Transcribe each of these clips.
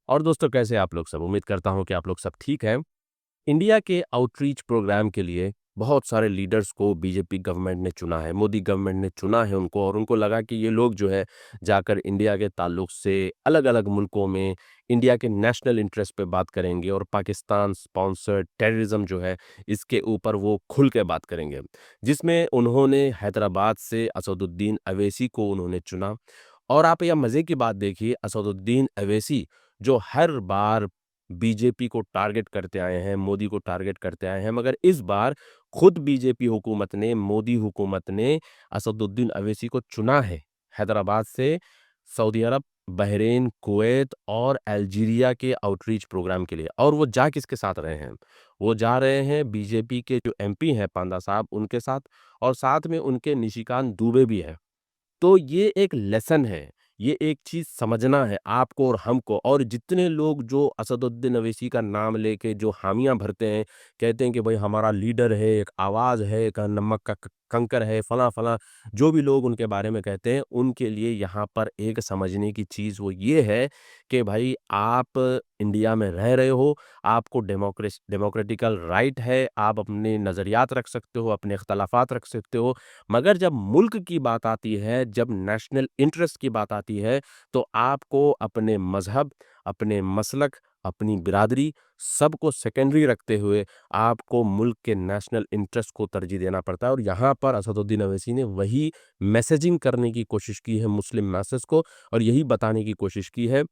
और दोस्तों, कैसे आप लोग सब? उम्मीद करता हूँ कि आप लोग सब ठीक हैं। इंडिया के आउटरीच प्रोग्राम के लिए बहुत सारे लीडर्स को बीजेपी गवर्नमेंट ने चुना है, मोदी गवर्नमेंट ने चुना है उनको, और उनको लगा कि ये लोग जो है जाकर इंडिया के ताल्लुक से अलग-अलग मुल्कों में इंडिया के नेशनल इंटरेस्ट पे बात करेंगे और पाकिस्तान स्पॉन्सर्ड टेररिज्म जो है इसके ऊपर वो खुल के बात करेंगे। जिसमें उन्होंने हैदराबाद से असदुद्दीन अवैसी को उन्होंने चुना। और आप यह मज़े की बात देखिए, असदुद्दीन अवैसी जो हर बार बीजेपी को टारगेट करते आए हैं, मोदी को टारगेट करते आए हैं, मगर इस बार खुद बीजेपी हुकूमत ने, मोदी हुकूमत ने असदुद्दीन अवैसी को चुना है हैदराबाद से सऊदी अरब, बहरीन, कुवैत और अल्जीरिया के आउटरीच प्रोग्राम के लिए। और वो जा किसके साथ रहे हैं? वो जा रहे हैं बीजेपी के जो एमपी हैं पांडा साहब उनके साथ, और साथ में उनके निशिकांत दुबे भी हैं। तो ये एक लेसन है, ये एक चीज़ समझना है आपको और हमको। और जितने लोग जो असदुद्दीन अवैसी का नाम लेके जो हामियाँ भरते हैं, कहते हैं कि भाई हमारा लीडर है, एक आवाज़ है, एक नमक का कंकर है, फलाँ-फलाँ, जो भी लोग उनके बारे में कहते हैं, उनके लिए यहाँ पर एक समझने की चीज़ वो ये है कि भाई आप इंडिया में रह रहे हो, आपको डेमोक्रेटिकल राइट है, आप अपने नज़रियात रख सकते हो, अपने इख्तलाफात रख सकते हो, मगर जब मुल्क की बात आती है, जब नेशनल इंटरेस्ट की बात आती है, तो आपको अपने मज़हब, अपने मसलक, अपनी बिरादरी सबको सेकेंडरी रखते हुए आपको मुल्क के नेशनल इंटरेस्ट को तरजीह देना पड़ता है। और यहाँ पर असदुद्दीन अवैसी ने वही मैसेजिंग करने की कोशिश की है मुस्लिम मैसेज को, और यही बताने की कोशिश की है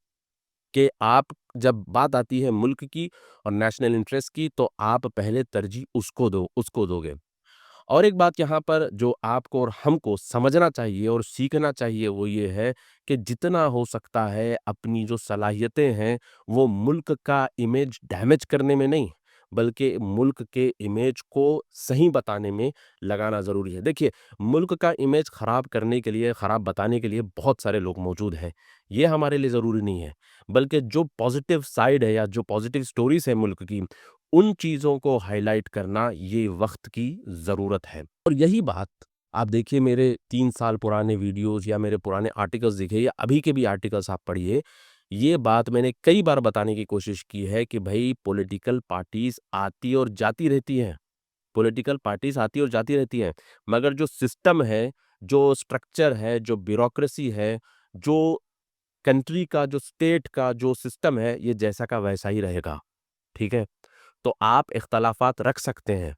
कि आप जब बात आती है मुल्क की और नेशनल इंटरेस्ट की, तो आप पहले तरजीह उसको दोगे। और एक बात यहाँ पर जो आपको और हमको समझना चाहिए और सीखना चाहिए वो ये है कि जितना हो सकता है अपनी जो सलाहियतें हैं वो मुल्क का इमेज डैमेज करने में नहीं, बल्कि मुल्क के इमेज को सही बताने में लगाना ज़रूरी है। देखिए, मुल्क का इमेज ख़राब करने के लिए, ख़राब बताने के लिए बहुत सारे लोग मौजूद हैं। ये हमारे लिए ज़रूरी नहीं है, बल्कि जो पॉज़िटिव साइड है या जो पॉज़िटिव स्टोरीज़ है मुल्क की, उन चीज़ों को हाइलाइट करना ये वक्त की ज़रूरत है। और यही बात आप देखिए, मेरे 3 साल पुराने वीडियोज़ या मेरे पुराने आर्टिकल्स देखिए या अभी के भी आर्टिकल्स आप पढ़िए, ये बात मैंने कई बार बताने की कोशिश की है कि भई पॉलिटिकल पार्टीज़ आती और जाती रहती हैं। पॉलिटिकल पार्टीज़ आती और जाती रहती हैं, मगर जो सिस्टम है, जो स्ट्रक्चर है, जो ब्यूरोक्रेसी है, जो कंट्री का, जो स्टेट का जो सिस्टम है, ये जैसा का वैसा ही रहेगा। ठीक है? तो आप इख्तलाफात रख सकते हैं।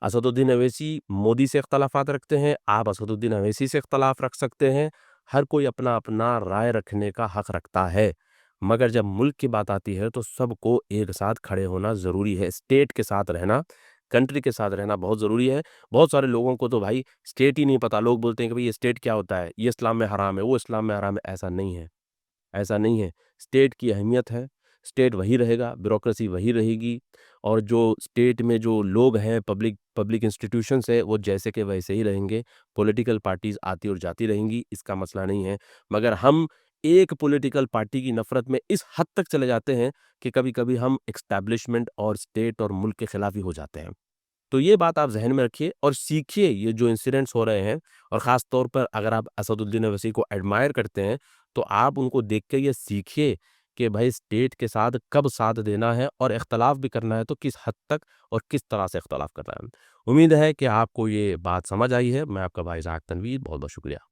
असदुद्दीन अवैसी मोदी से इख्तलाफात रखते हैं, आप असदुद्दीन अवैसी से इख्तलाफ रख सकते हैं। हर कोई अपना-अपना राय रखने का हक रखता है। मगर जब मुल्क की बात आती है तो सबको एक साथ खड़े होना ज़रूरी है। स्टेट के साथ रहना, कंट्री के साथ रहना बहुत ज़रूरी है। बहुत सारे लोगों को तो भाई स्टेट ही नहीं पता। लोग बोलते हैं कि भई ये स्टेट क्या होता है? ये इस्लाम में हराम है, वो इस्लाम में हराम है। ऐसा नहीं है। ऐसा नहीं है। स्टेट की अहमियत है, स्टेट वही रहेगा, ब्यूरोक्रेसी वही रहेगी, और जो स्टेट में जो लोग हैं, पब्लिक पब्लिक इंस्टीट्यूशंस हैं, वो जैसे के वैसे ही रहेंगे। पॉलिटिकल पार्टीज़ आती और जाती रहेंगी, इसका मसला नहीं है। मगर हम एक पॉलिटिकल पार्टी की नफ़रत में इस हद तक चले जाते हैं कि कभी-कभी हम एस्टेब्लिशमेंट और स्टेट और मुल्क के खिलाफ ही हो जाते हैं। तो ये बात आप ज़हन में रखिए और सीखिए ये जो इंसिडेंट्स हो रहे हैं, और ख़ास तौर पर अगर आप असदुद्दीन ओवैसी को एडमायर करते हैं, तो आप उनको देख के ये सीखिए कि भाई स्टेट के साथ कब साथ देना है, और इख्तलाफ भी करना है तो किस हद तक और किस तरह से इख्तलाफ करना है। उम्मीद है कि आपको ये बात समझ आई है। मैं आपका भाई इज़हाक तनवीर, बहुत-बहुत शुक्रिया।